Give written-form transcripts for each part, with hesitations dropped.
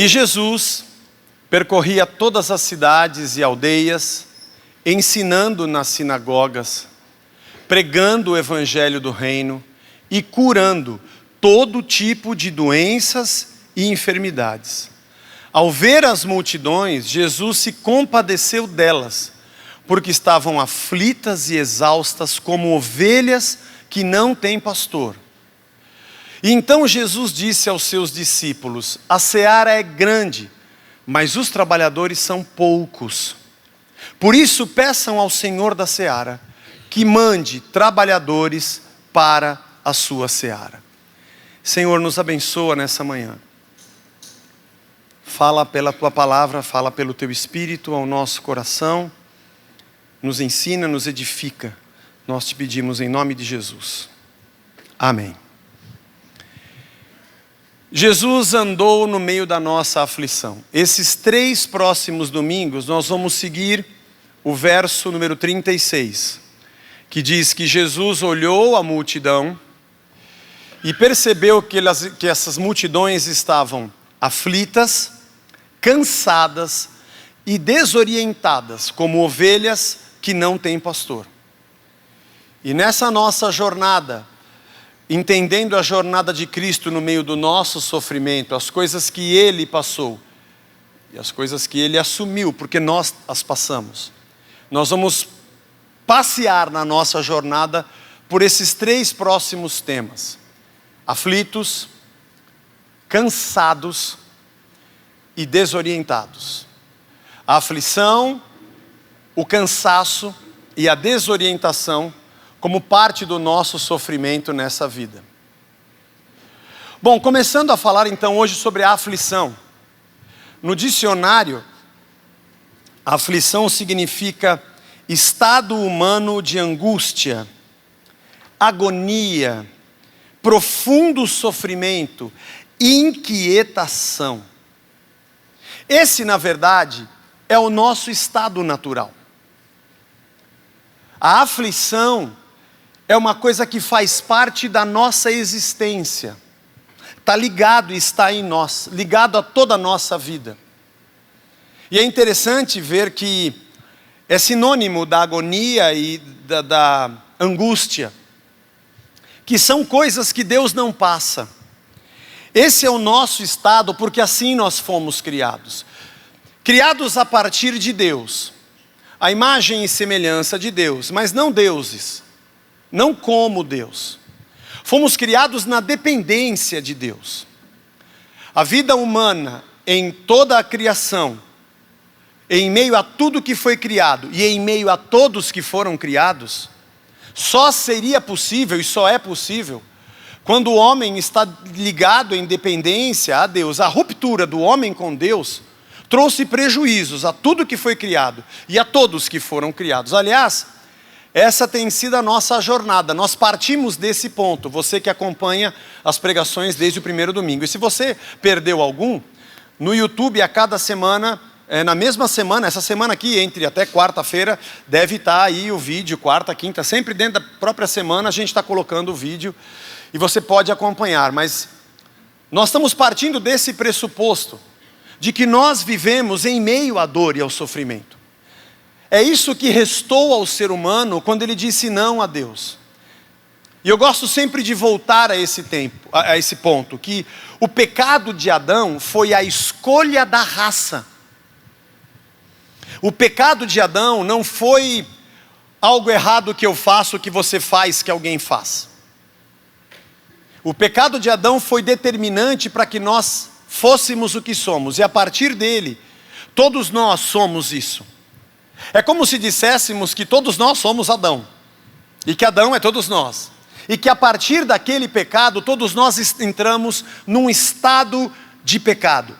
E Jesus percorria todas as cidades e aldeias, ensinando nas sinagogas, pregando o evangelho do reino e curando todo tipo de doenças e enfermidades. Ao ver as multidões, Jesus se compadeceu delas, porque estavam aflitas e exaustas como ovelhas que não têm pastor. E então Jesus disse aos seus discípulos: a seara é grande, mas os trabalhadores são poucos. Por isso peçam ao Senhor da seara que mande trabalhadores para a sua seara. Senhor, nos abençoa nessa manhã. Fala pela tua palavra, fala pelo teu Espírito ao nosso coração. Nos ensina, nos edifica. Nós te pedimos em nome de Jesus. Amém. Jesus andou no meio da nossa aflição. Esses 3 próximos domingos nós vamos seguir o verso número 36, que diz que Jesus olhou a multidão e percebeu que essas multidões estavam aflitas, cansadas e desorientadas, como ovelhas que não têm pastor. E nessa nossa jornada, entendendo a jornada de Cristo no meio do nosso sofrimento, as coisas que Ele passou e as coisas que Ele assumiu, porque nós as passamos, nós vamos passear na nossa jornada por esses 3 próximos temas: aflitos, cansados e desorientados. A aflição, o cansaço e a desorientação como parte do nosso sofrimento nessa vida. Bom, começando a falar então hoje sobre a aflição. No dicionário, a aflição significa estado humano de angústia, agonia, profundo sofrimento, inquietação. Esse, na verdade, é o nosso estado natural. A aflição é uma coisa que faz parte da nossa existência. Está ligado e está em nós, ligado a toda a nossa vida. E é interessante ver que é sinônimo da agonia e da angústia, que são coisas que Deus não passa. Esse é o nosso estado, porque assim nós fomos criados. Criados a partir de Deus, a imagem e semelhança de Deus, mas não deuses, não como Deus. Fomos criados na dependência de Deus. A vida humana em toda a criação, em meio a tudo que foi criado e em meio a todos que foram criados, só seria possível e só é possível quando o homem está ligado em dependência a Deus. A ruptura do homem com Deus trouxe prejuízos a tudo que foi criado e a todos que foram criados. Aliás, essa tem sido a nossa jornada. Nós partimos desse ponto, você que acompanha as pregações desde o primeiro domingo. E se você perdeu algum, no YouTube a cada semana, na mesma semana, essa semana aqui, entre até quarta-feira, deve estar aí o vídeo, quarta, quinta, sempre dentro da própria semana a gente está colocando o vídeo e você pode acompanhar. Mas nós estamos partindo desse pressuposto de que nós vivemos em meio à dor e ao sofrimento. É isso que restou ao ser humano quando ele disse não a Deus. E eu gosto sempre de voltar a esse ponto, que o pecado de Adão foi a escolha da raça. O pecado de Adão não foi algo errado que eu faço, que você faz, que alguém faz. O pecado de Adão foi determinante para que nós fôssemos o que somos, e a partir dele, todos nós somos isso. É como se disséssemos que todos nós somos Adão, e que Adão é todos nós, e que a partir daquele pecado, todos nós entramos num estado de pecado.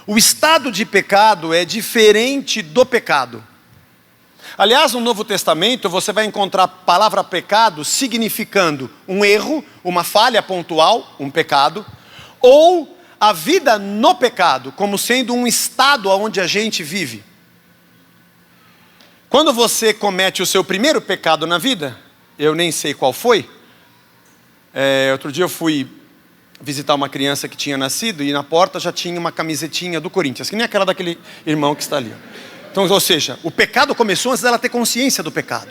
O estado de pecado é diferente do pecado. Aliás, no Novo Testamento, você vai encontrar a palavra pecado significando um erro, uma falha pontual, um pecado, ou a vida no pecado, como sendo um estado onde a gente vive. Quando você comete o seu primeiro pecado na vida, eu nem sei qual foi, outro dia eu fui visitar uma criança que tinha nascido e na porta já tinha uma camisetinha do Corinthians, que nem aquela daquele irmão que está ali. Então, ou seja, o pecado começou antes dela ter consciência do pecado.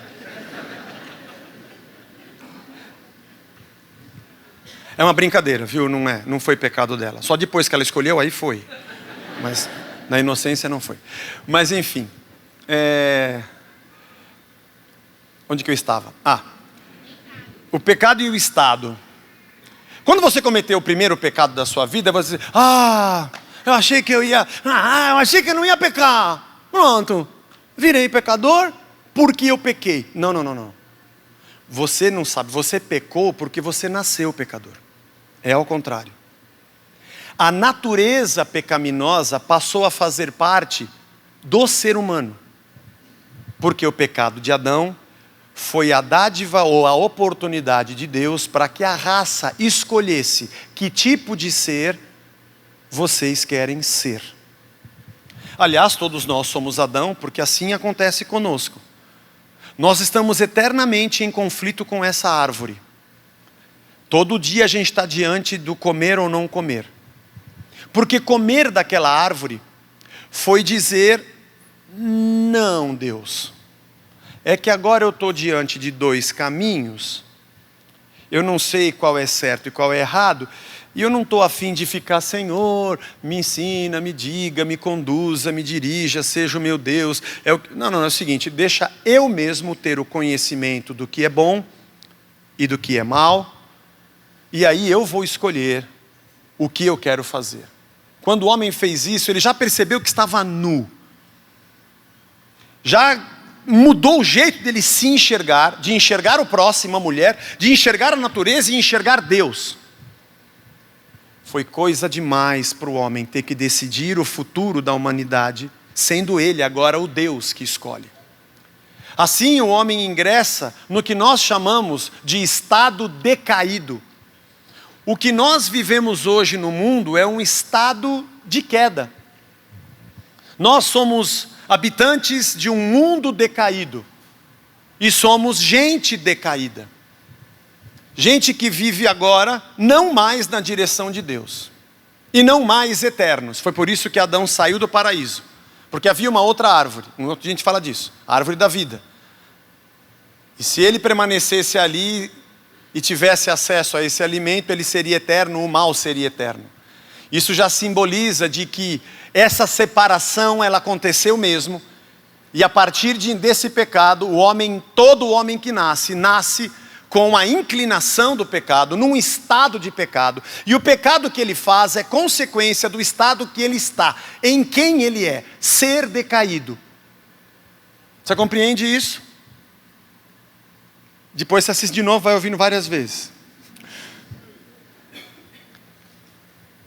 É uma brincadeira, viu? Não foi pecado dela. Só depois que ela escolheu, aí foi. Mas na inocência não foi. Mas enfim. Onde que eu estava? O pecado e o estado. Quando você cometeu o primeiro pecado da sua vida, você diz, eu achei que eu não ia pecar. Pronto, virei pecador porque eu pequei. Não. Você não sabe, você pecou porque você nasceu pecador. É ao contrário. A natureza pecaminosa passou a fazer parte do ser humano. Porque o pecado de Adão foi a dádiva ou a oportunidade de Deus para que a raça escolhesse que tipo de ser vocês querem ser. Aliás, todos nós somos Adão, porque assim acontece conosco. Nós estamos eternamente em conflito com essa árvore. Todo dia a gente está diante do comer ou não comer. Porque comer daquela árvore foi dizer, não, Deus. É que agora eu estou diante de dois caminhos, eu não sei qual é certo e qual é errado, e eu não estou a fim de ficar, Senhor, me ensina, me diga, me conduza, me dirija, seja o meu Deus. Não, é o seguinte, deixa eu mesmo ter o conhecimento do que é bom e do que é mal, e aí eu vou escolher o que eu quero fazer. Quando o homem fez isso, ele já percebeu que estava nu. Já mudou o jeito dele se enxergar, de enxergar o próximo, a mulher, de enxergar a natureza e enxergar Deus. Foi coisa demais para o homem ter que decidir o futuro da humanidade, sendo ele agora o Deus que escolhe. Assim o homem ingressa no que nós chamamos de estado decaído. O que nós vivemos hoje no mundo é um estado de queda. Nós somos habitantes de um mundo decaído. E somos gente decaída. Gente que vive agora não mais na direção de Deus. E não mais eternos. Foi por isso que Adão saiu do paraíso. Porque havia uma outra árvore. A gente fala disso. A árvore da vida. E se ele permanecesse ali e tivesse acesso a esse alimento, ele seria eterno, o mal seria eterno. Isso já simboliza de que essa separação, ela aconteceu mesmo, e a partir desse pecado, todo homem que nasce com a inclinação do pecado, num estado de pecado, e o pecado que ele faz é consequência do estado que ele está, em quem ele é, ser decaído. Você compreende isso? Depois você assiste de novo, vai ouvindo várias vezes.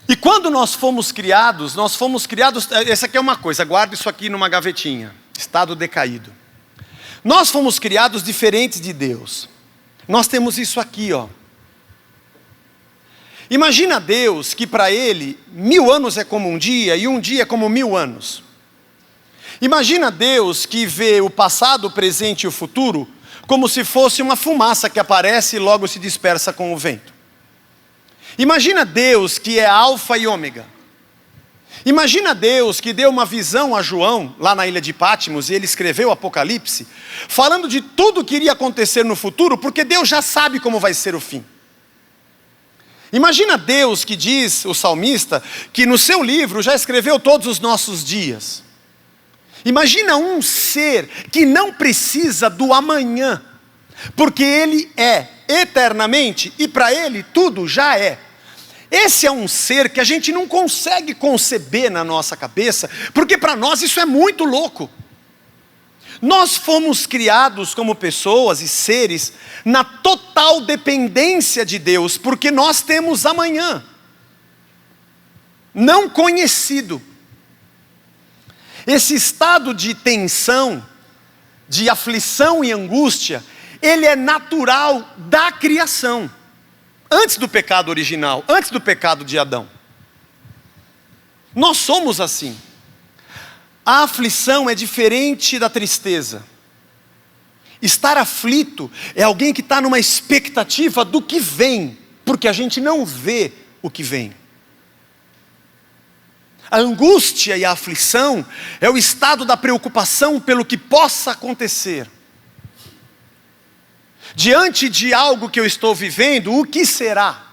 E quando nós fomos criados, essa aqui é uma coisa, guarda isso aqui numa gavetinha, estado decaído. Nós fomos criados diferentes de Deus. Nós temos isso aqui, ó. Imagina Deus que para Ele, 1000 anos é como um dia e um dia é como 1000 anos. Imagina Deus que vê o passado, o presente e o futuro como se fosse uma fumaça que aparece e logo se dispersa com o vento. Imagina Deus que é alfa e ômega. Imagina Deus que deu uma visão a João, lá na ilha de Patmos, e ele escreveu o Apocalipse, falando de tudo que iria acontecer no futuro, porque Deus já sabe como vai ser o fim. Imagina Deus que diz, o salmista, que no seu livro já escreveu todos os nossos dias. Imagina um ser que não precisa do amanhã, porque ele é eternamente e para ele tudo já é. Esse é um ser que a gente não consegue conceber na nossa cabeça, porque para nós isso é muito louco. Nós fomos criados como pessoas e seres na total dependência de Deus, porque nós temos amanhã, não conhecido. Esse estado de tensão, de aflição e angústia, ele é natural da criação. Antes do pecado original, antes do pecado de Adão. Nós somos assim. A aflição é diferente da tristeza. Estar aflito é alguém que está numa expectativa do que vem, porque a gente não vê o que vem. A angústia e a aflição é o estado da preocupação pelo que possa acontecer. Diante de algo que eu estou vivendo, o que será?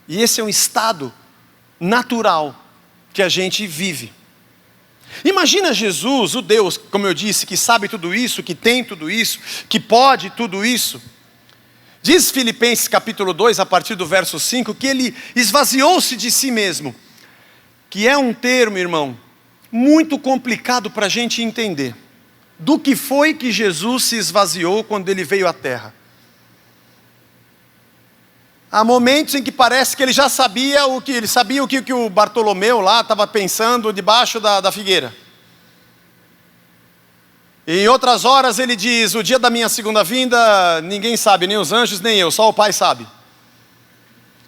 E esse é um estado natural que a gente vive. Imagina Jesus, o Deus, como eu disse, que sabe tudo isso, que tem tudo isso, que pode tudo isso. Diz Filipenses capítulo 2, a partir do verso 5, que ele esvaziou-se de si mesmo. Que é um termo, irmão, muito complicado para a gente entender. Do que foi que Jesus se esvaziou quando ele veio à terra? Há momentos em que parece que ele já sabia o que o Bartolomeu lá estava pensando debaixo da figueira. E em outras horas ele diz: o dia da minha segunda vinda, ninguém sabe, nem os anjos, nem eu, só o Pai sabe.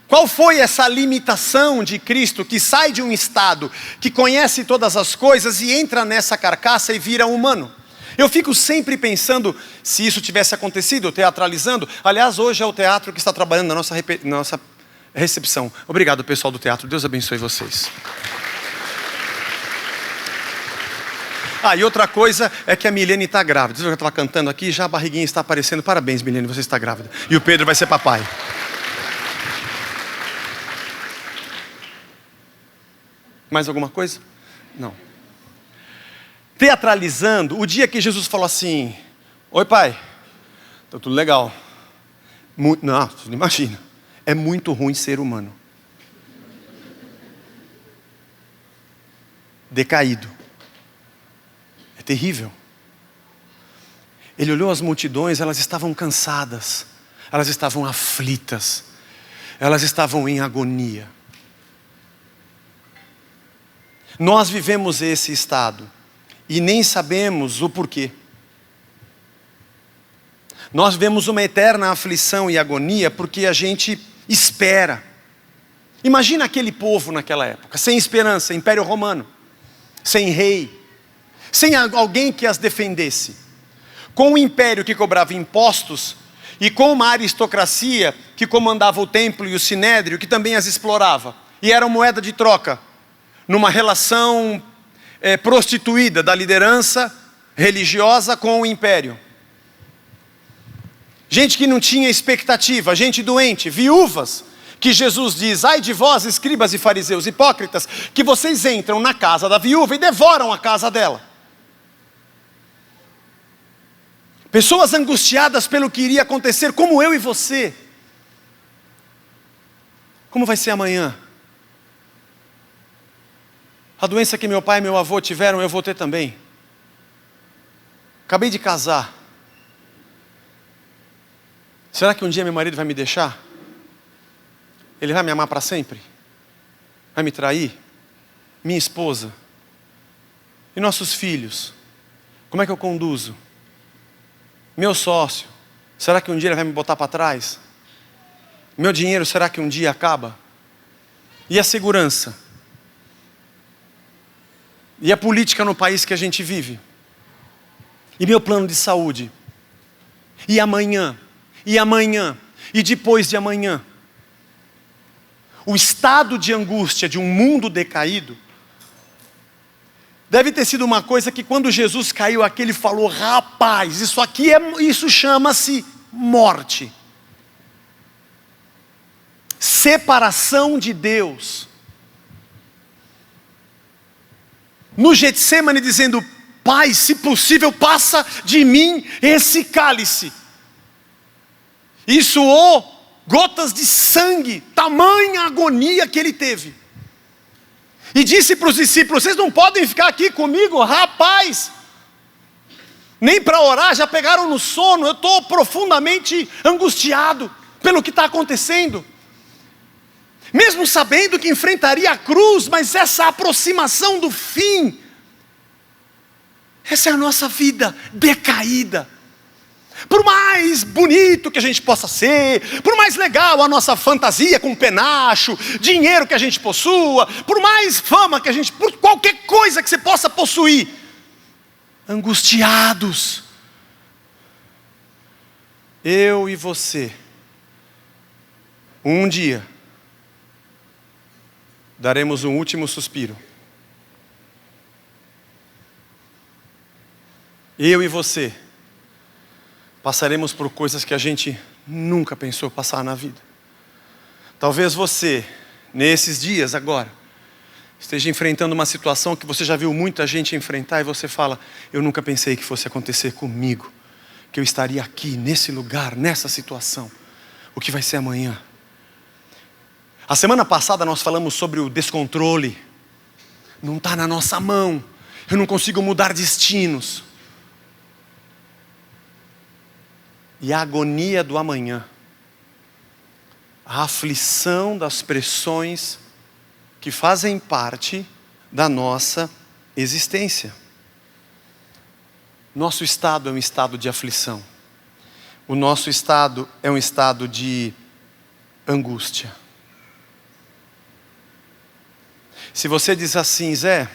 Qual foi essa limitação de Cristo que sai de um estado que conhece todas as coisas e entra nessa carcaça e vira humano? Eu fico sempre pensando se isso tivesse acontecido, teatralizando. Aliás, hoje é o teatro que está trabalhando na nossa recepção. Obrigado, pessoal do teatro. Deus abençoe vocês. E outra coisa é que a Milene está grávida. Você viu que eu estava cantando aqui, já a barriguinha está aparecendo. Parabéns, Milene, você está grávida. E o Pedro vai ser papai. Mais alguma coisa? Não. Teatralizando, o dia que Jesus falou assim: oi pai, está tudo legal. Não, você não imagina. É muito ruim ser humano. Decaído. É terrível. Ele olhou as multidões, elas estavam cansadas. Elas estavam aflitas. Elas estavam em agonia. Nós vivemos esse estado e nem sabemos o porquê. Nós vivemos uma eterna aflição e agonia porque a gente espera. Imagina aquele povo naquela época, sem esperança, Império Romano, sem rei, sem alguém que as defendesse, com um império que cobrava impostos e com uma aristocracia que comandava o templo e o sinédrio, que também as explorava, e era moeda de troca, numa relação prostituída da liderança religiosa com o império. Gente que não tinha expectativa, gente doente, viúvas, que Jesus diz: ai de vós, escribas e fariseus hipócritas, que vocês entram na casa da viúva e devoram a casa dela. Pessoas angustiadas pelo que iria acontecer, como eu e você. Como vai ser amanhã? A doença que meu pai e meu avô tiveram, eu vou ter também. Acabei de casar. Será que um dia meu marido vai me deixar? Ele vai me amar para sempre? Vai me trair? Minha esposa? E nossos filhos? Como é que eu conduzo? Meu sócio? Será que um dia ele vai me botar para trás? Meu dinheiro, será que um dia acaba? E a segurança? E a política no país que a gente vive? E meu plano de saúde? E amanhã? E amanhã? E depois de amanhã? O estado de angústia de um mundo decaído deve ter sido uma coisa que quando Jesus caiu aqui, ele falou: rapaz, isso chama-se morte. Separação de Deus. No Getsemane dizendo: Pai, se possível, passa de mim esse cálice. E suou gotas de sangue, tamanha agonia que ele teve. E disse para os discípulos: vocês não podem ficar aqui comigo, rapaz. Nem para orar, já pegaram no sono. Eu estou profundamente angustiado pelo que está acontecendo. Mesmo sabendo que enfrentaria a cruz, mas essa aproximação do fim, essa é a nossa vida decaída. Por mais bonito que a gente possa ser, por mais legal a nossa fantasia com penacho, dinheiro que a gente possua, por mais fama que a gente, por qualquer coisa que você possa possuir, angustiados, eu e você, um dia, daremos um último suspiro. Eu e você passaremos por coisas que a gente nunca pensou passar na vida. Talvez você, nesses dias agora, esteja enfrentando uma situação que você já viu muita gente enfrentar e você fala: eu nunca pensei que fosse acontecer comigo, que eu estaria aqui, nesse lugar, nessa situação. O que vai ser amanhã? A semana passada nós falamos sobre o descontrole. Não está na nossa mão. Eu não consigo mudar destinos. E a agonia do amanhã. A aflição das pressões que fazem parte da nossa existência. Nosso estado é um estado de aflição. O nosso estado é um estado de angústia. Se você diz assim: Zé,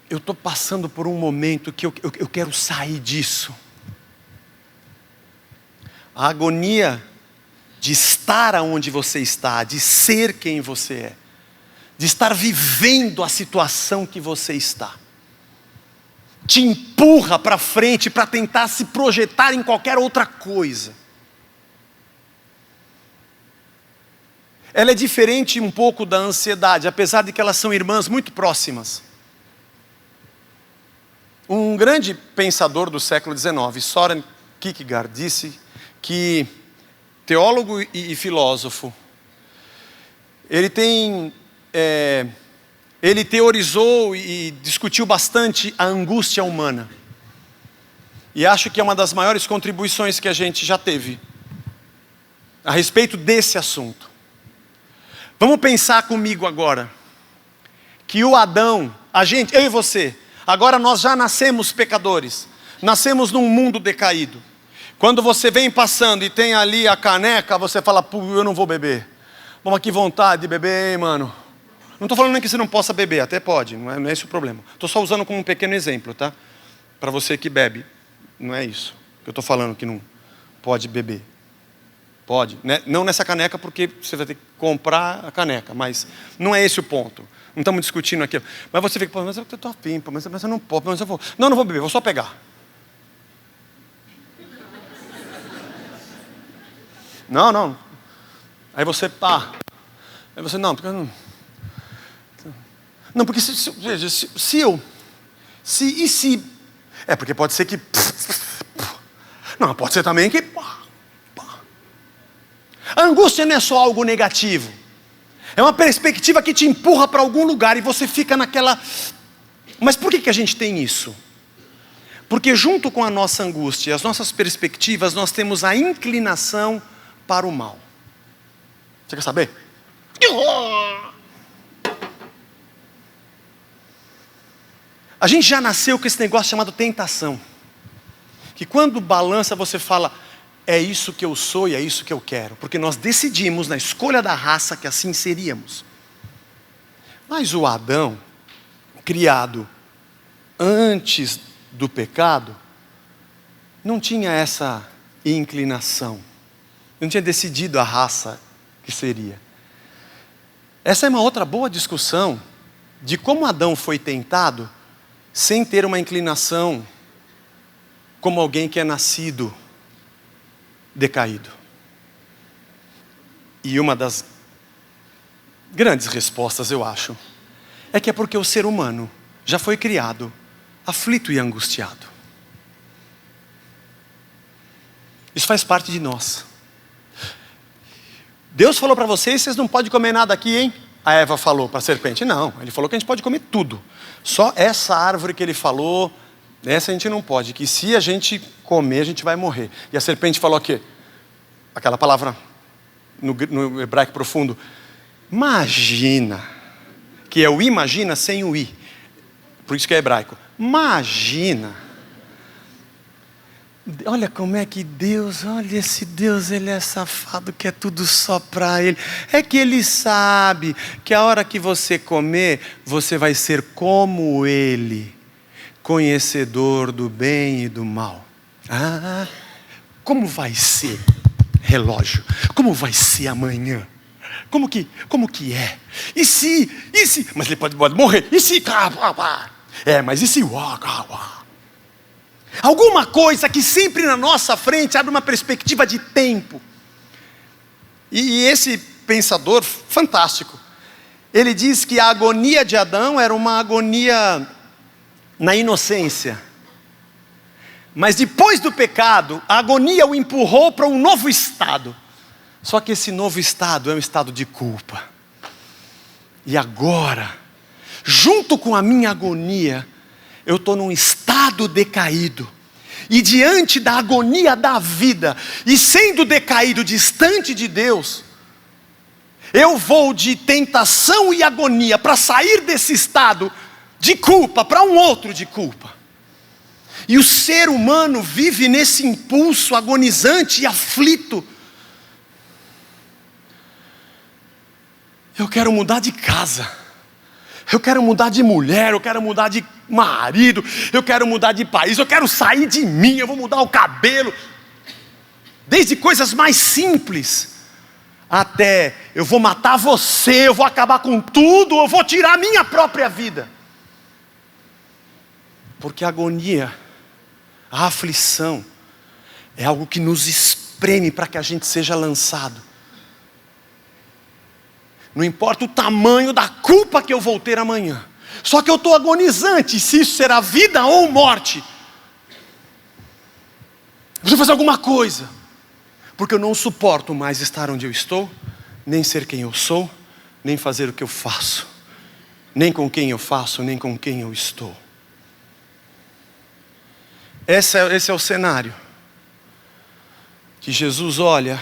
eu estou passando por um momento que eu quero sair disso. A agonia de estar onde você está, de ser quem você é, de estar vivendo a situação que você está, te empurra para frente para tentar se projetar em qualquer outra coisa. Ela é diferente um pouco da ansiedade, apesar de que elas são irmãs muito próximas. Um grande pensador do século XIX, Søren Kierkegaard, disse que, teólogo e filósofo, ele teorizou e discutiu bastante a angústia humana. E acho que é uma das maiores contribuições que a gente já teve a respeito desse assunto. Vamos pensar comigo agora, que o Adão, a gente, eu e você, agora nós já nascemos pecadores, nascemos num mundo decaído. Quando você vem passando e tem ali a caneca, você fala: pô, eu não vou beber. Mas que vontade de beber, hein, mano? Não estou falando nem que você não possa beber, até pode, não é esse o problema. Estou só usando como um pequeno exemplo, tá? Para você que bebe, não é isso que eu estou falando, que não pode beber. Pode, né? Não nessa caneca, porque você vai ter que comprar a caneca, mas não é esse o ponto. Não estamos discutindo aquilo. Mas você fica: pô, mas eu estou afim, mas eu não posso, mas eu vou. Não vou beber, vou só pegar. Não. Aí você tá. Aí você não, porque eu não. Não, porque se. É porque pode ser que. Não, pode ser também que. A angústia não é só algo negativo. É uma perspectiva que te empurra para algum lugar e você fica naquela. Mas por que a gente tem isso? Porque junto com a nossa angústia e as nossas perspectivas, nós temos a inclinação para o mal. Você quer saber? A gente já nasceu com esse negócio chamado tentação. Que quando balança você fala: é isso que eu sou e é isso que eu quero. Porque nós decidimos na escolha da raça que assim seríamos. Mas o Adão, criado antes do pecado, não tinha essa inclinação. Não tinha decidido a raça que seria. Essa é uma outra boa discussão de como Adão foi tentado sem ter uma inclinação como alguém que é nascido decaído. E uma das grandes respostas, eu acho, é que é porque o ser humano já foi criado aflito e angustiado. Isso faz parte de nós. Deus falou para vocês não podem comer nada aqui, hein? A Eva falou para a serpente. Não, ele falou que a gente pode comer tudo. Só essa árvore que ele falou, essa a gente não pode. Que se a gente comer, a gente vai morrer. E a serpente falou o quê? Aquela palavra no hebraico profundo. Imagina. Que é o imagina sem o i. Por isso que é hebraico. Imagina. Olha como é que Deus, olha esse Deus, ele é safado, que é tudo só para ele. É que ele sabe que a hora que você comer, você vai ser como ele, conhecedor do bem e do mal. Como vai ser, relógio? Como vai ser amanhã? Como que é? E se? Mas ele pode morrer. E se? Mas e se? Alguma coisa que sempre na nossa frente abre uma perspectiva de tempo. E esse pensador fantástico, ele diz que a agonia de Adão era uma agonia na inocência. Mas depois do pecado, a agonia o empurrou para um novo estado. Só que esse novo estado é um estado de culpa. E agora, junto com a minha agonia, eu estou num estado decaído. E diante da agonia da vida, e sendo decaído distante de Deus, eu vou de tentação e agonia para sair desse estado de culpa para um outro de culpa. E o ser humano vive nesse impulso agonizante e aflito. Eu quero mudar de casa, eu quero mudar de mulher, eu quero mudar de marido, eu quero mudar de país, eu quero sair de mim, eu vou mudar o cabelo. Desde coisas mais simples, até eu vou matar você, eu vou acabar com tudo, eu vou tirar a minha própria vida. Porque a agonia, a aflição, é algo que nos espreme para que a gente seja lançado. Não importa o tamanho da culpa que eu vou ter amanhã. Só que eu estou agonizante, se isso será vida ou morte. Eu preciso fazer alguma coisa. Porque eu não suporto mais estar onde eu estou, nem ser quem eu sou, nem fazer o que eu faço. Nem com quem eu faço, nem com quem eu estou. Esse é o cenário. Que Jesus olha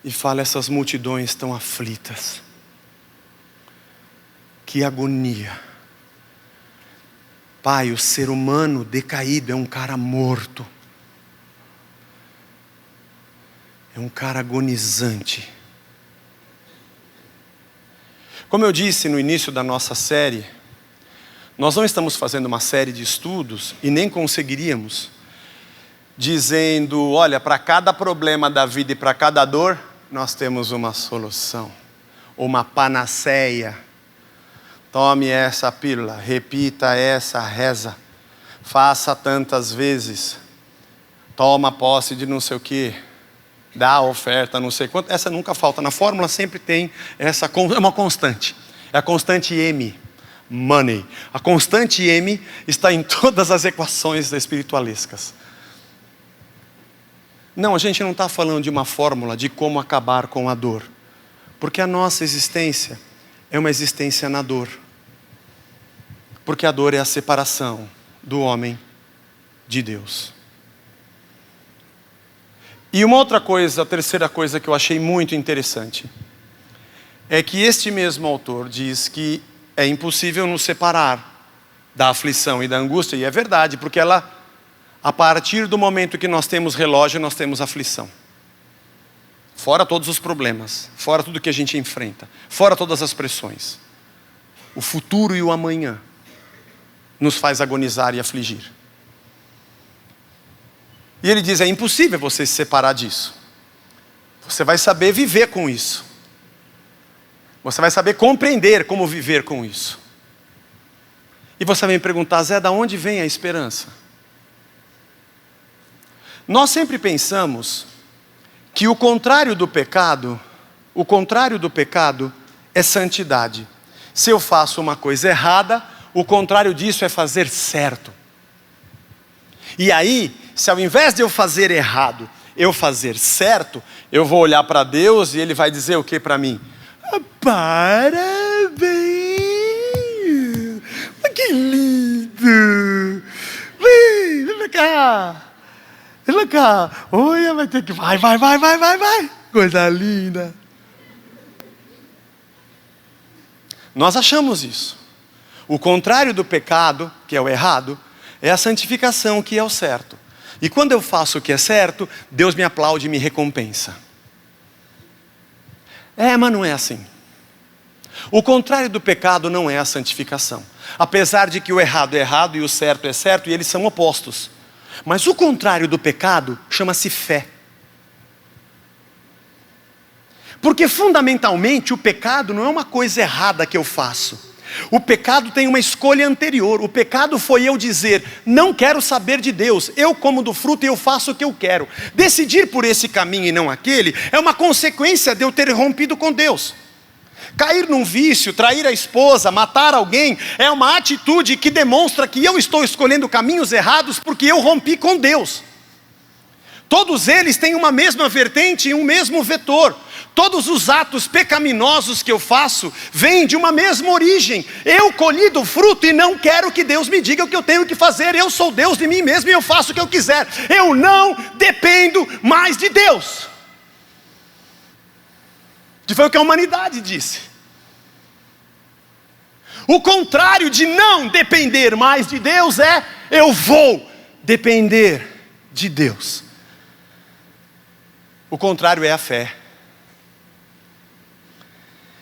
e fala: essas multidões estão aflitas. Que agonia. Pai, o ser humano decaído é um cara morto. É um cara agonizante. Como eu disse no início da nossa série, nós não estamos fazendo uma série de estudos e nem conseguiríamos dizendo: olha, para cada problema da vida e para cada dor, nós temos uma solução, uma panaceia. Tome essa pílula, repita essa reza, faça tantas vezes, toma posse de não sei o que, dá a oferta não sei quanto. Essa nunca falta, na fórmula sempre tem essa, é uma constante, é a constante M, money. A constante M está em todas as equações espiritualescas. Não, a gente não está falando de uma fórmula de como acabar com a dor. Porque a nossa existência é uma existência na dor. Porque a dor é a separação do homem de Deus. E uma outra coisa, a terceira coisa que eu achei muito interessante, é que este mesmo autor diz que é impossível nos separar da aflição e da angústia. E é verdade, porque a partir do momento que nós temos relógio, nós temos aflição. Fora todos os problemas, fora tudo que a gente enfrenta, fora todas as pressões. O futuro e o amanhã nos faz agonizar e afligir. E ele diz: é impossível você se separar disso. Você vai saber viver com isso. Você vai saber compreender como viver com isso. E você vai me perguntar: Zé, da onde vem a esperança? Nós sempre pensamos que o contrário do pecado é santidade. Se eu faço uma coisa errada, o contrário disso é fazer certo. E aí, se ao invés de eu fazer errado, eu fazer certo, eu vou olhar para Deus e Ele vai dizer o que para mim? Parabéns! Que lindo! Vem pra cá! Vem cá! Olha, vai ter que... Vai! Coisa linda! Nós achamos isso. O contrário do pecado, que é o errado, é a santificação, que é o certo. E quando eu faço o que é certo, Deus me aplaude e me recompensa. Mas não é assim. O contrário do pecado não é a santificação. Apesar de que o errado é errado e o certo é certo, e eles são opostos. Mas o contrário do pecado chama-se fé. Porque fundamentalmente o pecado não é uma coisa errada que eu faço. O pecado tem uma escolha anterior. O pecado foi eu dizer, não quero saber de Deus, eu como do fruto e eu faço o que eu quero. Decidir por esse caminho e não aquele é uma consequência de eu ter rompido com Deus. Cair num vício, trair a esposa, matar alguém, é uma atitude que demonstra que eu estou escolhendo caminhos errados porque eu rompi com Deus. Todos eles têm uma mesma vertente e um mesmo vetor. Todos os atos pecaminosos que eu faço vêm de uma mesma origem. Eu colhi do fruto e não quero que Deus me diga o que eu tenho que fazer. Eu sou Deus de mim mesmo e eu faço o que eu quiser. Eu não dependo mais de Deus. Que foi o que a humanidade disse. O contrário de não depender mais de Deus é: eu vou depender de Deus. O contrário é a fé.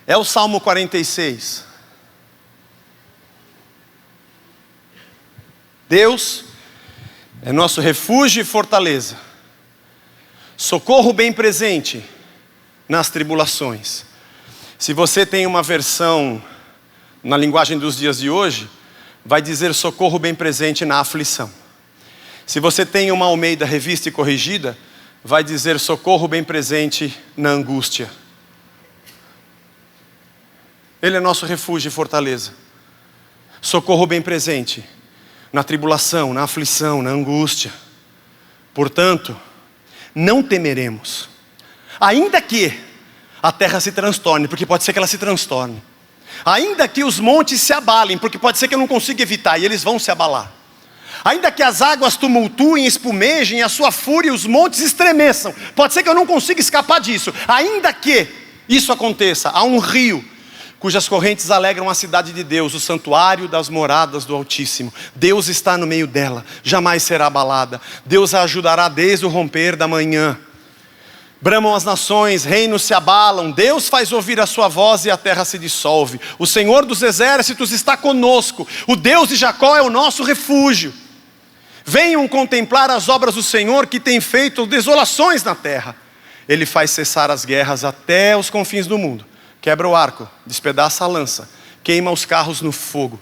É o Salmo 46. Deus é nosso refúgio e fortaleza, socorro bem presente nas tribulações. Se você tem uma versão na linguagem dos dias de hoje, vai dizer socorro bem presente na aflição. Se você tem uma Almeida Revista e Corrigida, vai dizer socorro bem presente na angústia. Ele é nosso refúgio e fortaleza, socorro bem presente na tribulação, na aflição, na angústia. Portanto, não temeremos, ainda que a terra se transtorne, porque pode ser que ela se transtorne. Ainda que os montes se abalem, porque pode ser que eu não consiga evitar, e eles vão se abalar. Ainda que as águas tumultuem, espumejem, a sua fúria, os montes estremeçam, pode ser que eu não consiga escapar disso. Ainda que isso aconteça, há um rio cujas correntes alegram a cidade de Deus, o santuário das moradas do Altíssimo. Deus está no meio dela, jamais será abalada. Deus a ajudará desde o romper da manhã. Bramam as nações, reinos se abalam, Deus faz ouvir a sua voz e a terra se dissolve. O Senhor dos exércitos está conosco, o Deus de Jacó é o nosso refúgio. Venham contemplar as obras do Senhor, que tem feito desolações na terra. Ele faz cessar as guerras até os confins do mundo. Quebra o arco, despedaça a lança, queima os carros no fogo.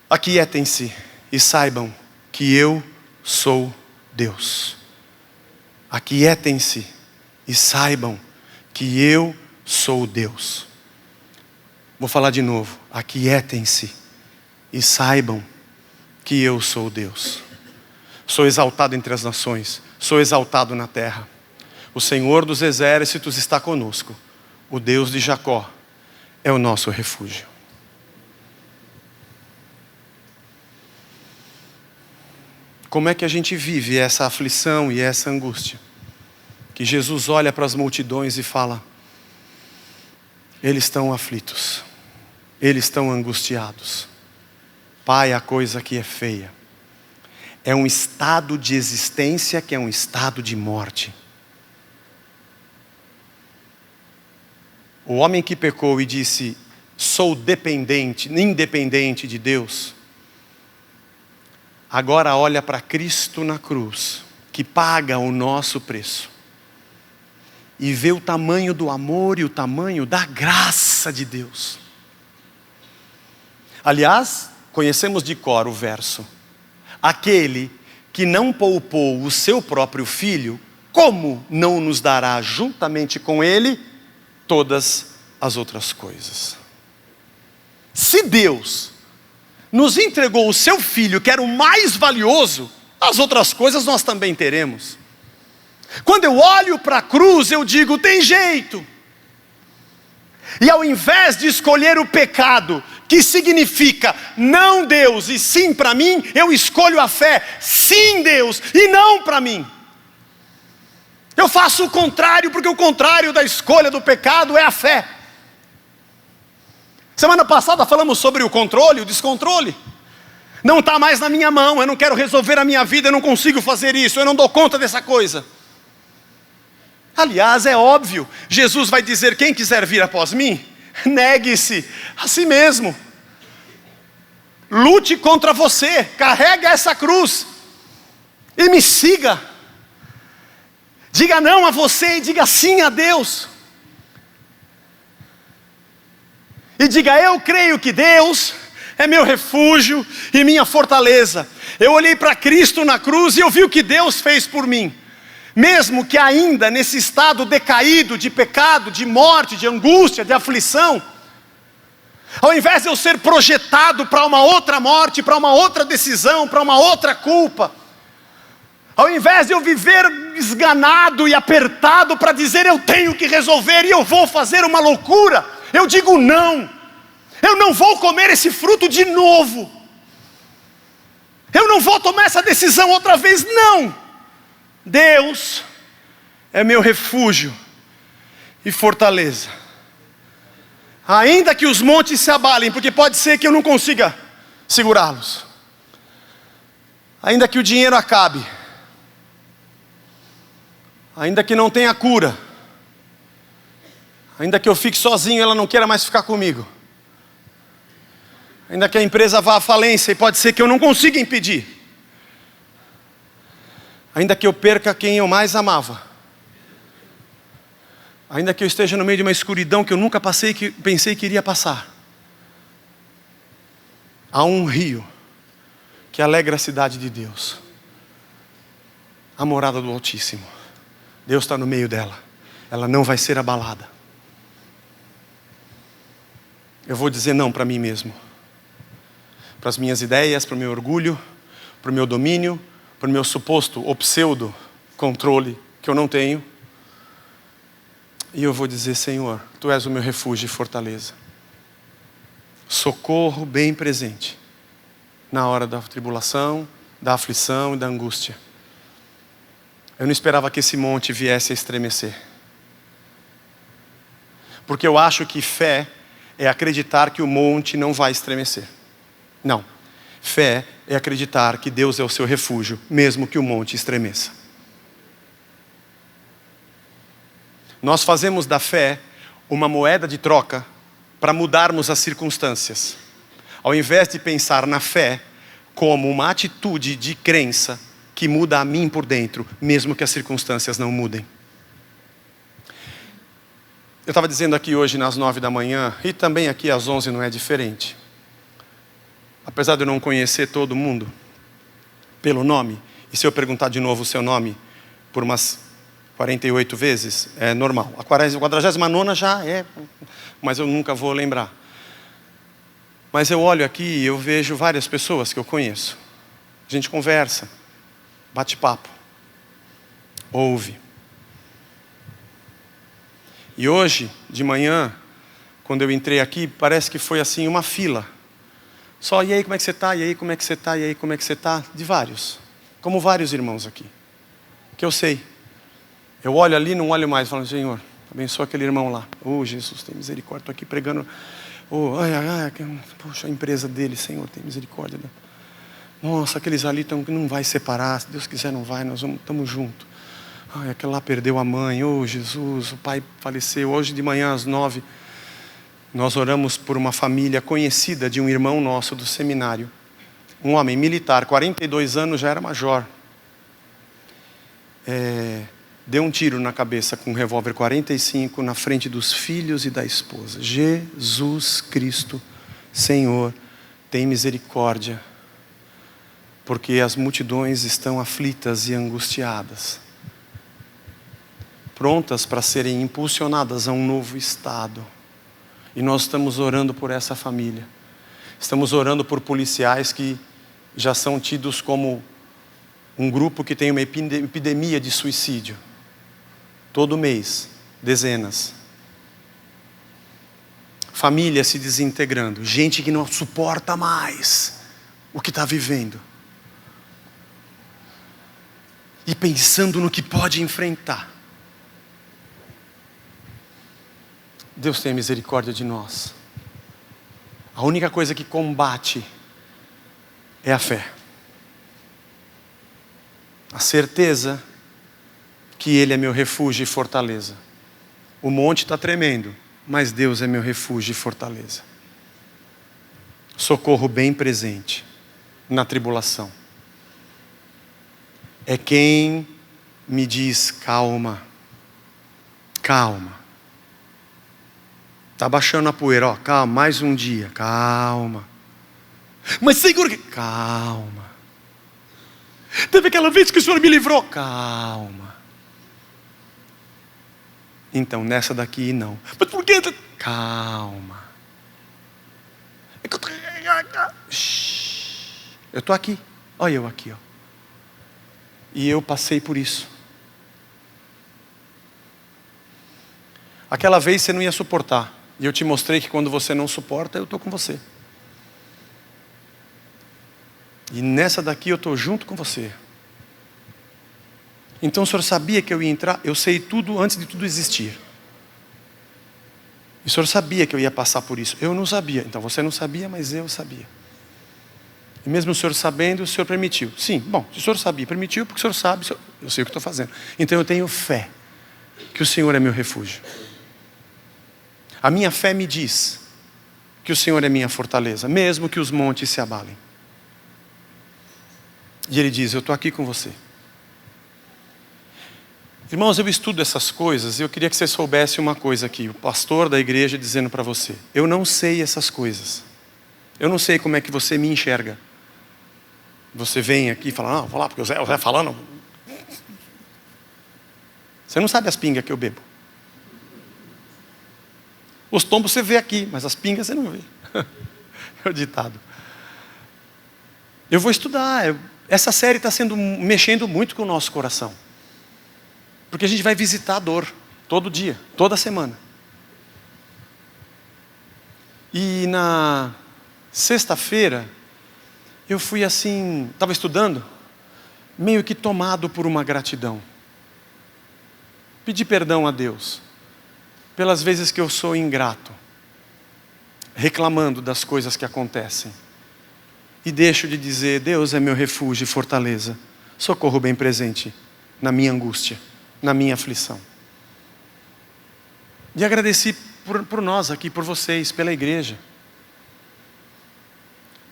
Aquietem-se e saibam que eu sou Deus. Aquietem-se e saibam que eu sou Deus. Vou falar de novo. Aquietem-se e saibam que eu sou Deus. Sou exaltado entre as nações, sou exaltado na terra. O Senhor dos exércitos está conosco. O Deus de Jacó é o nosso refúgio. Como é que a gente vive essa aflição e essa angústia? Que Jesus olha para as multidões e fala: eles estão aflitos, eles estão angustiados. Pai, a coisa que é feia. É um estado de existência que é um estado de morte. O homem que pecou e disse, sou dependente, independente de Deus, agora olha para Cristo na cruz, que paga o nosso preço, e vê o tamanho do amor e o tamanho da graça de Deus. Aliás, conhecemos de cor o verso: aquele que não poupou o seu próprio filho, como não nos dará juntamente com ele todas as outras coisas? Se Deus nos entregou o seu filho, que era o mais valioso, as outras coisas nós também teremos. Quando eu olho para a cruz, eu digo, tem jeito. E ao invés de escolher o pecado, que significa não Deus e sim para mim, eu escolho a fé, sim Deus e não para mim. Eu faço o contrário, porque o contrário da escolha do pecado é a fé. Semana passada falamos sobre o controle, o descontrole. Não está mais na minha mão, eu não quero resolver a minha vida, eu não consigo fazer isso, eu não dou conta dessa coisa. Aliás, é óbvio, Jesus vai dizer, quem quiser vir após mim, negue-se a si mesmo. Lute contra você, carregue essa cruz e me siga. Diga não a você e diga sim a Deus. E diga: eu creio que Deus é meu refúgio e minha fortaleza. Eu olhei para Cristo na cruz e eu vi o que Deus fez por mim. Mesmo que ainda nesse estado decaído de pecado, de morte, de angústia, de aflição, ao invés de eu ser projetado para uma outra morte, para uma outra decisão, para uma outra culpa, ao invés de eu viver esganado e apertado para dizer eu tenho que resolver e eu vou fazer uma loucura, eu digo não. Eu não vou comer esse fruto de novo. Eu não vou tomar essa decisão outra vez, não. Deus é meu refúgio e fortaleza. Ainda que os montes se abalem, porque pode ser que eu não consiga segurá-los. Ainda que o dinheiro acabe. Ainda que não tenha cura. Ainda que eu fique sozinho e ela não queira mais ficar comigo. Ainda que a empresa vá à falência e pode ser que eu não consiga impedir. Ainda que eu perca quem eu mais amava. Ainda que eu esteja no meio de uma escuridão que eu nunca pensei que iria passar. Há um rio que alegra a cidade de Deus. A morada do Altíssimo. Deus está no meio dela. Ela não vai ser abalada. Eu vou dizer não para mim mesmo. Para as minhas ideias, para o meu orgulho, para o meu domínio, para o meu suposto ou pseudo controle que eu não tenho. E eu vou dizer: Senhor, Tu és o meu refúgio e fortaleza. Socorro bem presente na hora da tribulação, da aflição e da angústia. Eu não esperava que esse monte viesse a estremecer. Porque eu acho que fé é acreditar que o monte não vai estremecer. Não. Fé é acreditar que Deus é o seu refúgio, mesmo que o monte estremeça. Nós fazemos da fé uma moeda de troca para mudarmos as circunstâncias. Ao invés de pensar na fé como uma atitude de crença que muda a mim por dentro, mesmo que as circunstâncias não mudem. Eu estava dizendo aqui hoje nas 9 da manhã, e também aqui às 11 não é diferente. Apesar de eu não conhecer todo mundo pelo nome, e se eu perguntar de novo o seu nome por umas 48 vezes, é normal. A 49ª já é, mas eu nunca vou lembrar. Mas eu olho aqui e eu vejo várias pessoas que eu conheço. A gente conversa, bate papo, ouve. E hoje, de manhã, quando eu entrei aqui, parece que foi assim uma fila. Só, e aí como é que você está? E aí como é que você está? E aí como é que você está? De vários. Como vários irmãos aqui. Que eu sei. Eu olho ali, não olho mais. Falo: Senhor, abençoa aquele irmão lá. Oh, Jesus, tem misericórdia. Estou aqui pregando. Oh, poxa, a empresa dele, Senhor, tem misericórdia. Nossa, aqueles ali não vai separar. Se Deus quiser não vai, nós estamos juntos. Ai, aquele lá perdeu a mãe. Oh, Jesus, o pai faleceu. Hoje de manhã às 9. Nós oramos por uma família conhecida de um irmão nosso do seminário. Um homem militar, 42 anos, já era major. Deu um tiro na cabeça com um revólver 45 na frente dos filhos e da esposa. Jesus Cristo, Senhor, tem misericórdia. Porque as multidões estão aflitas e angustiadas. Prontas para serem impulsionadas a um novo estado. E nós estamos orando por essa família. Estamos orando por policiais que já são tidos como um grupo que tem uma epidemia de suicídio. Todo mês, dezenas. Família se desintegrando. Gente que não suporta mais o que está vivendo. E pensando no que pode enfrentar. Deus tenha misericórdia de nós. A única coisa que combate é a fé. A certeza que Ele é meu refúgio e fortaleza. O monte está tremendo, mas Deus é meu refúgio e fortaleza. Socorro bem presente na tribulação. É quem me diz: calma, calma. Está baixando a poeira, ó, calma, mais um dia, calma. Mas Senhor, calma. Teve aquela vez que o Senhor me livrou, calma. Então, nessa daqui não. Mas por que? Calma. Eu estou aqui, olha eu aqui, ó. E eu passei por isso. Aquela vez você não ia suportar. E eu te mostrei que quando você não suporta, eu estou com você. E nessa daqui eu estou junto com você. Então o Senhor sabia que eu ia entrar? Eu sei tudo antes de tudo existir. E o Senhor sabia que eu ia passar por isso. Eu não sabia. Então você não sabia, mas eu sabia. E mesmo o Senhor sabendo, o Senhor permitiu. Sim, bom, se o Senhor sabia, permitiu, porque o Senhor sabe, eu sei o que estou fazendo. Então eu tenho fé que o Senhor é meu refúgio. A minha fé me diz que o Senhor é minha fortaleza, mesmo que os montes se abalem. E Ele diz, eu estou aqui com você. Irmãos, eu estudo essas coisas e eu queria que você soubesse uma coisa aqui. O pastor da igreja dizendo para você, eu não sei essas coisas. Eu não sei como é que você me enxerga. Você vem aqui e fala, não, vou lá, porque o Zé falando. Você não sabe as pingas que eu bebo. Os tombos você vê aqui, mas as pingas você não vê. É o ditado. Eu vou estudar. Essa série está mexendo muito com o nosso coração. Porque a gente vai visitar a dor. Todo dia, toda semana. E na sexta-feira, eu fui assim, estava estudando, meio que tomado por uma gratidão. Pedi perdão a Deus. Pelas vezes que eu sou ingrato, reclamando das coisas que acontecem. E deixo de dizer, Deus é meu refúgio e fortaleza, socorro bem presente na minha angústia, na minha aflição. E agradeci por nós aqui, por vocês, pela igreja.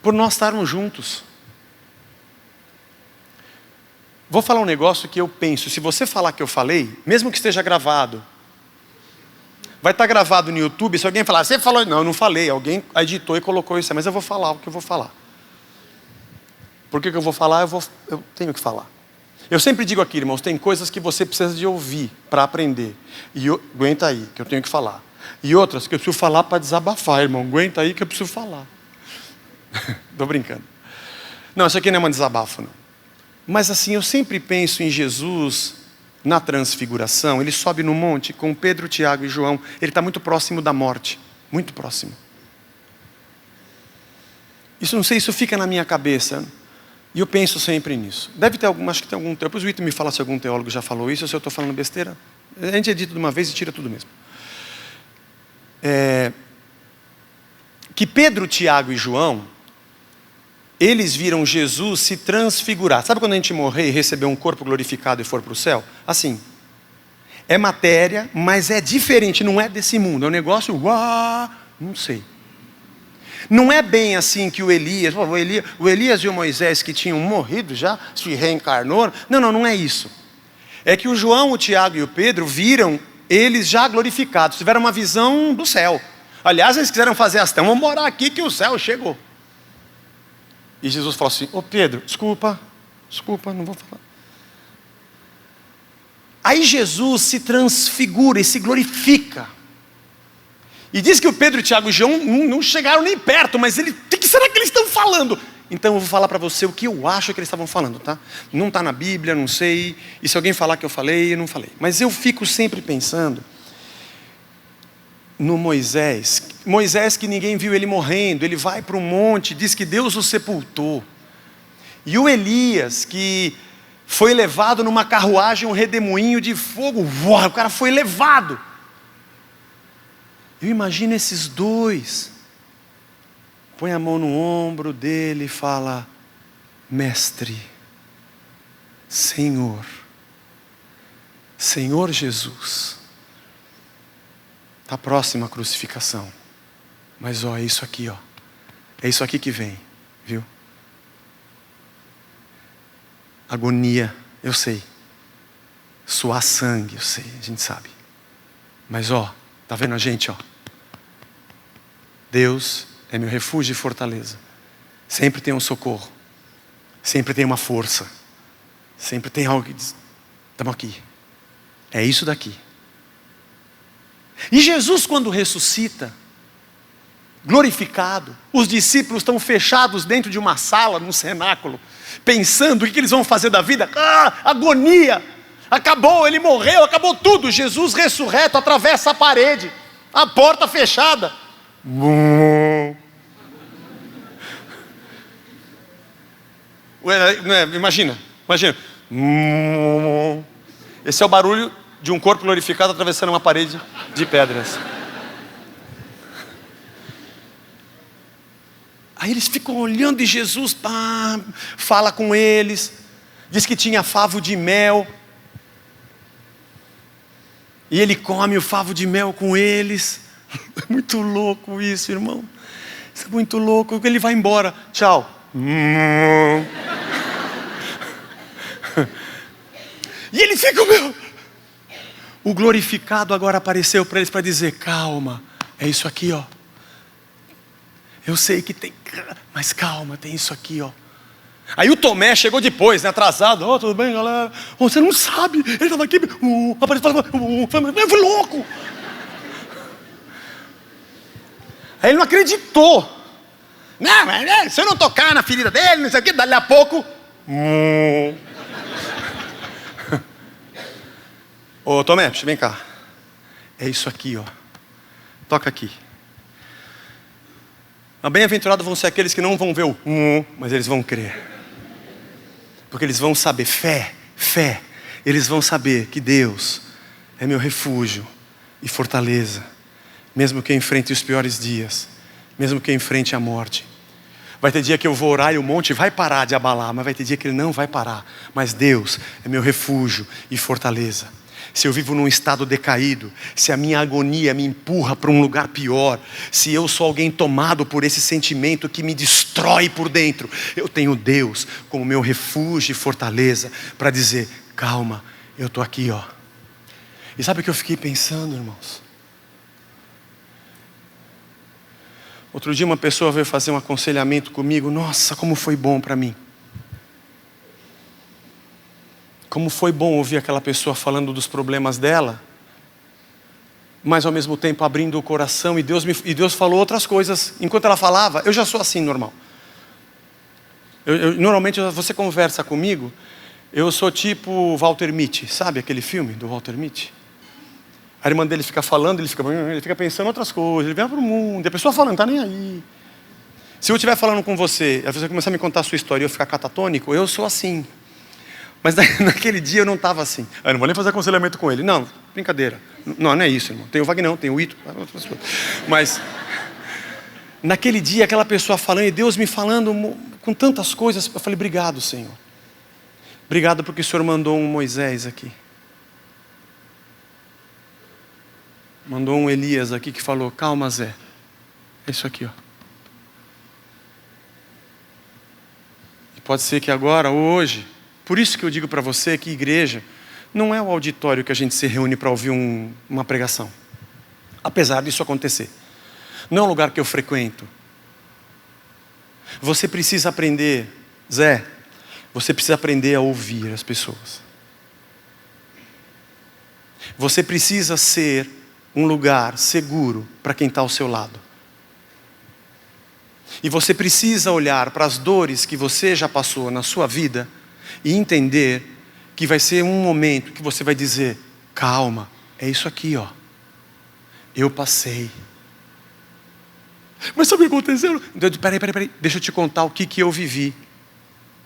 Por nós estarmos juntos. Vou falar um negócio que eu penso, se você falar que eu falei, mesmo que esteja gravado, vai estar gravado no YouTube, se alguém falar, você falou, não, eu não falei, alguém editou e colocou isso, mas eu vou falar o que eu vou falar. Por que eu vou falar? Eu tenho que falar. Eu sempre digo aqui, irmãos, tem coisas que você precisa de ouvir para aprender. E aguenta aí, que eu tenho que falar. E outras que eu preciso falar para desabafar, irmão. Aguenta aí que eu preciso falar. Estou brincando. Não, isso aqui não é um desabafo, não. Mas assim, eu sempre penso em Jesus na transfiguração. Ele sobe no monte com Pedro, Tiago e João. Ele está muito próximo da morte. Muito próximo. Isso, não sei, isso fica na minha cabeça. E eu penso sempre nisso. Deve ter acho que tem algum... Depois o Ito me fala se algum teólogo já falou isso, ou se eu estou falando besteira. A gente edita de uma vez e tira tudo mesmo. Que Pedro, Tiago e João, eles viram Jesus se transfigurar. Sabe quando a gente morrer e receber um corpo glorificado e for para o céu? Assim. É matéria, mas é diferente, não é desse mundo. É um negócio, não sei. Não é bem assim que o Elias e o Moisés que tinham morrido já, se reencarnou. Não é isso. É que o João, o Tiago e o Pedro viram eles já glorificados, tiveram uma visão do céu. Aliás, eles quiseram fazer assim, vamos morar aqui que o céu chegou. E Jesus falou assim, Pedro, desculpa, não vou falar. Aí Jesus se transfigura e se glorifica. E diz que o Pedro, o Tiago e o João não chegaram nem perto, mas o que será que eles estão falando? Então eu vou falar para você o que eu acho que eles estavam falando, tá? Não está na Bíblia, não sei. E se alguém falar que eu falei, eu não falei. Mas eu fico sempre pensando no Moisés. Moisés que ninguém viu ele morrendo, ele vai para um monte, diz que Deus o sepultou. E o Elias que foi levado numa carruagem, um redemoinho de fogo. Uau, o cara foi levado. Eu imagino esses dois. Põe a mão no ombro dele e fala, Mestre, Senhor Jesus. Está próxima a crucificação. Mas é isso aqui, é isso aqui que vem, viu? Agonia, eu sei. Suar sangue, eu sei, a gente sabe. Mas tá vendo a gente, Deus é meu refúgio e fortaleza. Sempre tem um socorro. Sempre tem uma força. Sempre tem algo que diz, estamos aqui. É isso daqui. E Jesus, quando ressuscita, glorificado, os discípulos estão fechados dentro de uma sala, num cenáculo, pensando o que eles vão fazer da vida. Agonia, acabou, ele morreu, acabou tudo. Jesus ressurreto atravessa a parede, a porta fechada. Imagina. Esse é o barulho de um corpo glorificado atravessando uma parede de pedras. Aí eles ficam olhando e Jesus fala com eles. Diz que tinha favo de mel. E ele come o favo de mel com eles. É muito louco isso, irmão. Isso é muito louco. Ele vai embora. Tchau. E ele fica, o glorificado agora apareceu para eles para dizer, calma, é isso aqui, ó. Eu sei que tem, mas calma, tem isso aqui, ó. Aí o Tomé chegou depois, né, atrasado. Tudo bem, galera? Você não sabe, ele estava aqui, foi louco. Aí ele não acreditou. Não, mas se eu não tocar na ferida dele, não sei o que, dali a pouco. Ô Tomé, vem cá. É isso aqui, ó. Toca aqui. Bem-aventurados vão ser aqueles que não vão ver o mas eles vão crer. Porque eles vão saber, fé. Eles vão saber que Deus é meu refúgio e fortaleza. Mesmo que eu enfrente os piores dias. Mesmo que eu enfrente a morte. Vai ter dia que eu vou orar e o monte vai parar de abalar. Mas vai ter dia que ele não vai parar. Mas Deus é meu refúgio e fortaleza. Se eu vivo num estado decaído, se a minha agonia me empurra para um lugar pior, se eu sou alguém tomado por esse sentimento que me destrói por dentro, eu tenho Deus como meu refúgio e fortaleza para dizer, calma, eu estou aqui, ó. E sabe o que eu fiquei pensando, irmãos? Outro dia uma pessoa veio fazer um aconselhamento comigo, nossa, como foi bom para mim. Como foi bom ouvir aquela pessoa falando dos problemas dela, mas ao mesmo tempo abrindo o coração, e Deus falou outras coisas. Enquanto ela falava, eu já sou assim, normal. Normalmente você conversa comigo, eu sou tipo Walter Mitty, sabe aquele filme do Walter Mitty? A irmã dele fica falando, ele fica pensando outras coisas, ele vem para o mundo, e a pessoa falando, não está nem aí. Se eu estiver falando com você, a pessoa começar a me contar a sua história e eu ficar catatônico, eu sou assim. Mas naquele dia eu não estava assim. Eu não vou nem fazer aconselhamento com ele. Não, brincadeira. Não é isso, irmão. Tem o Vagnão, tem o Ito. Mas naquele dia, aquela pessoa falando, e Deus me falando com tantas coisas, eu falei, obrigado, Senhor. Obrigado porque o Senhor mandou um Moisés aqui. Mandou um Elias aqui que falou, calma, Zé. É isso aqui, ó. E pode ser que agora, hoje... Por isso que eu digo para você que igreja não é o auditório que a gente se reúne para ouvir uma pregação. Apesar disso acontecer. Não é um lugar que eu frequento. Você precisa aprender, Zé, você precisa aprender a ouvir as pessoas. Você precisa ser um lugar seguro para quem está ao seu lado. E você precisa olhar para as dores que você já passou na sua vida e entender que vai ser um momento que você vai dizer, calma, é isso aqui, ó. Eu passei. Mas sabe o que aconteceu? Peraí, deixa eu te contar o que eu vivi.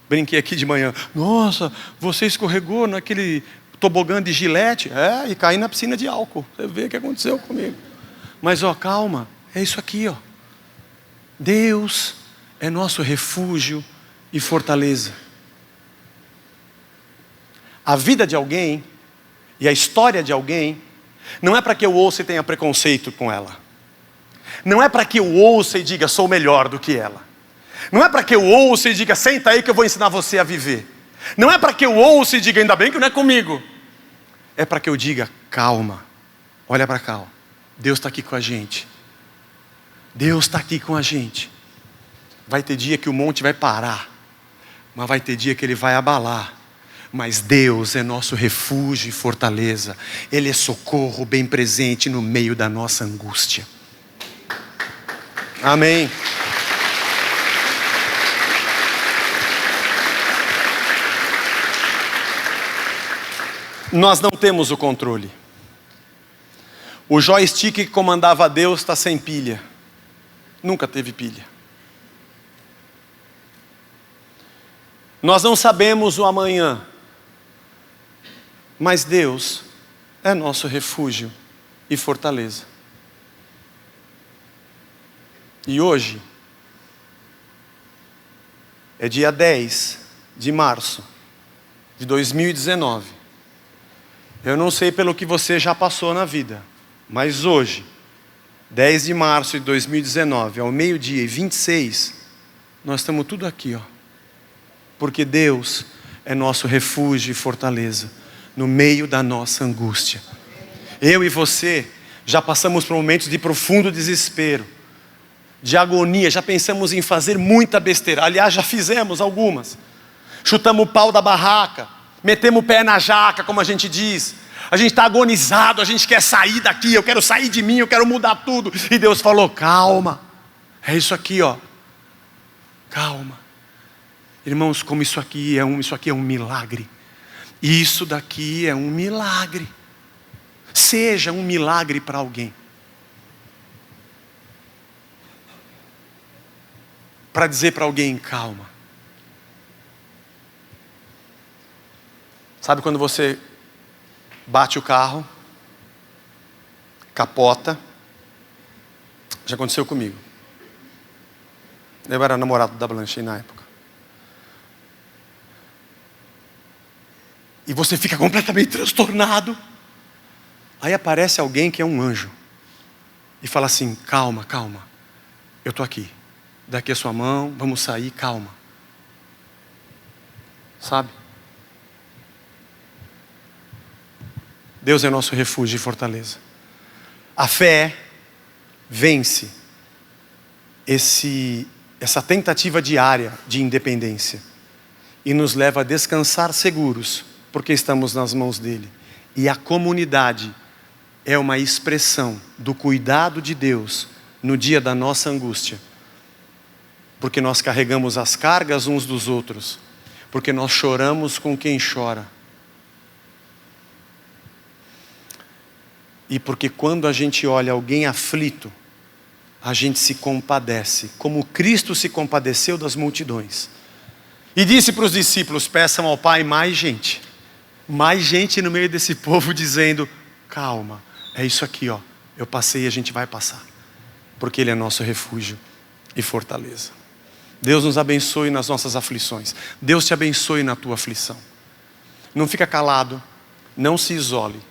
Brinquei aqui de manhã. Nossa, você escorregou naquele tobogã de Gillette, e caí na piscina de álcool. Você vê o que aconteceu comigo. Mas ó, calma, é isso aqui, ó. Deus é nosso refúgio e fortaleza. A vida de alguém e a história de alguém não é para que eu ouça e tenha preconceito com ela. Não é para que eu ouça e diga sou melhor do que ela. Não é para que eu ouça e diga senta aí que eu vou ensinar você a viver. Não é para que eu ouça e diga ainda bem que não é comigo. É para que eu diga calma, olha para cá, ó. Deus está aqui com a gente. Deus está aqui com a gente. Vai ter dia que o monte vai parar, mas vai ter dia que ele vai abalar. Mas Deus é nosso refúgio e fortaleza. Ele é socorro bem presente no meio da nossa angústia. Amém. Nós não temos o controle. O joystick que comandava Deus está sem pilha. Nunca teve pilha. Nós não sabemos o amanhã. Mas Deus é nosso refúgio e fortaleza. E hoje é dia 10 de março de 2019. Eu não sei pelo que você já passou na vida, mas hoje, 10 de março de 2019, ao 12:26, nós estamos tudo aqui, ó. Porque Deus é nosso refúgio e fortaleza no meio da nossa angústia. Eu e você já passamos por momentos de profundo desespero, de agonia, já pensamos em fazer muita besteira. Aliás, já fizemos algumas. Chutamos o pau da barraca, metemos o pé na jaca, como a gente diz. A gente está agonizado, a gente quer sair daqui, eu quero sair de mim, eu quero mudar tudo. E Deus falou, calma, é isso aqui, ó. Calma. Irmãos, como isso aqui é um milagre. Isso daqui é um milagre. Seja um milagre para alguém. Para dizer para alguém, calma. Sabe quando você bate o carro, capota? Já aconteceu comigo. Eu era namorado da Blanche na época. E você fica completamente transtornado. Aí aparece alguém que é um anjo. E fala assim, calma, calma. Eu estou aqui. Daqui a sua mão, vamos sair, calma. Sabe? Deus é nosso refúgio e fortaleza. A fé vence essa tentativa diária de independência e nos leva a descansar seguros, porque estamos nas mãos dele. E a comunidade é uma expressão do cuidado de Deus no dia da nossa angústia, porque nós carregamos as cargas uns dos outros, porque nós choramos com quem chora. E porque quando a gente olha alguém aflito, a gente se compadece, como Cristo se compadeceu das multidões. E disse para os discípulos, peçam ao Pai mais gente no meio desse povo, dizendo, calma, é isso aqui, ó. Eu passei e a gente vai passar, porque Ele é nosso refúgio e fortaleza. Deus nos abençoe nas nossas aflições. Deus te abençoe na tua aflição. Não fica calado, não se isole.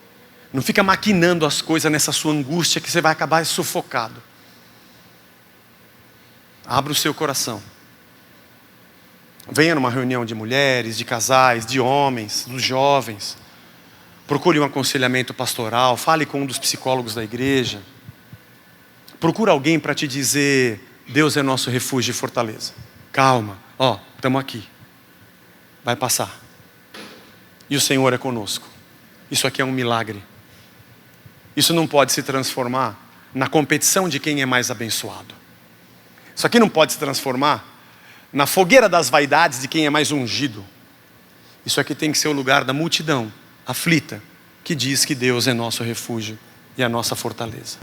Não fica maquinando as coisas nessa sua angústia que você vai acabar sufocado. Abra o seu coração. Venha numa reunião de mulheres, de casais, de homens, dos jovens. Procure um aconselhamento pastoral. Fale com um dos psicólogos da igreja. Procure alguém para te dizer, Deus é nosso refúgio e fortaleza. Calma, ó, estamos aqui. Vai passar. E o Senhor é conosco. Isso aqui é um milagre. Isso não pode se transformar na competição de quem é mais abençoado. Isso aqui não pode se transformar na fogueira das vaidades de quem é mais ungido. Isso aqui tem que ser o lugar da multidão aflita, que diz que Deus é nosso refúgio e a nossa fortaleza.